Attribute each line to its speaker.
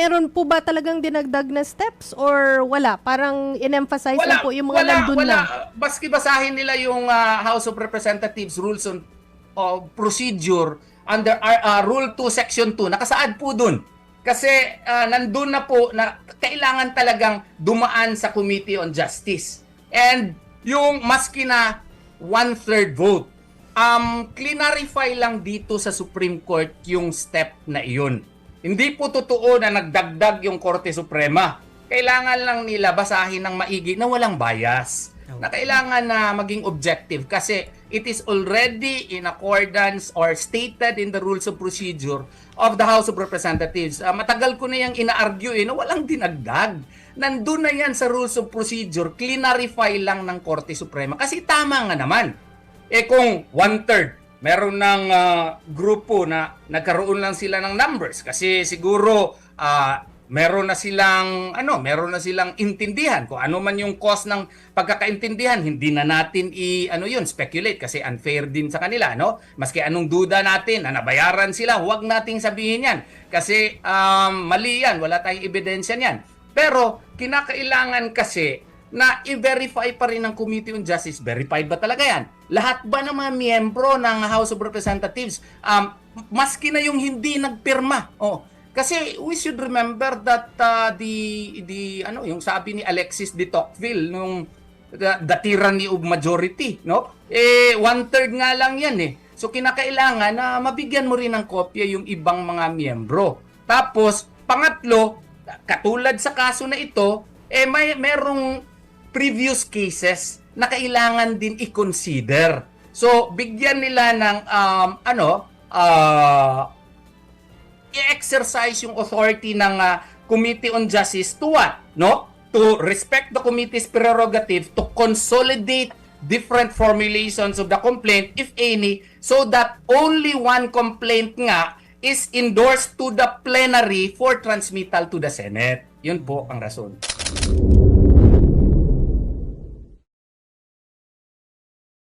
Speaker 1: meron po ba talagang dinagdag na steps or wala? Parang in-emphasize lang po yung mga nandun na.
Speaker 2: Baski basahin nila yung House of Representatives Rules on Procedure under Rule 2 Section 2. Nakasaad po dun. Kasi nandun na po na kailangan talagang dumaan sa Committee on Justice. And yung maski na 1/3 vote, clarify lang dito sa Supreme Court yung step na iyon. Hindi po totoo na nagdagdag yung Korte Suprema. Kailangan lang nila basahin ng maigi na walang bias. Na kailangan na maging objective kasi it is already in accordance or stated in the Rules of Procedure of the House of Representatives. Matagal ko na yung ina-argue na walang dinagdag. Nandun na yan sa Rules of Procedure, clarify lang ng Korte Suprema. Kasi tama nga naman. Kung 1/3 meron ng grupo na nagkaroon lang sila ng numbers kasi siguro meron na silang intindihan kung ano man yung cause ng pagkakaintindihan, hindi na natin speculate kasi unfair din sa kanila, no? Maski anong duda natin na nabayaran sila, huwag nating sabihin yan kasi mali yan, wala tayong ebidensya niyan. Pero kinakailangan kasi na i-verify pa rin ng Committee on Justice. Verified ba talaga yan? Lahat ba ng mga miyembro ng House of Representatives, maski na yung hindi nagpirma? Kasi we should remember that yung sabi ni Alexis de Tocqueville nung the tyranny of majority, no? 1/3 nga lang yan eh. So kinakailangan na mabigyan mo rin ng kopya yung ibang mga miyembro. Tapos pangatlo, katulad sa kaso na ito, merong previous cases na kailangan din i-consider. So, bigyan nila ng i-exercise yung authority ng Committee on Justice to what? No? To respect the committee's prerogative to consolidate different formulations of the complaint, if any, so that only one complaint nga is endorsed to the plenary for transmittal to the Senate. Yun po ang rason.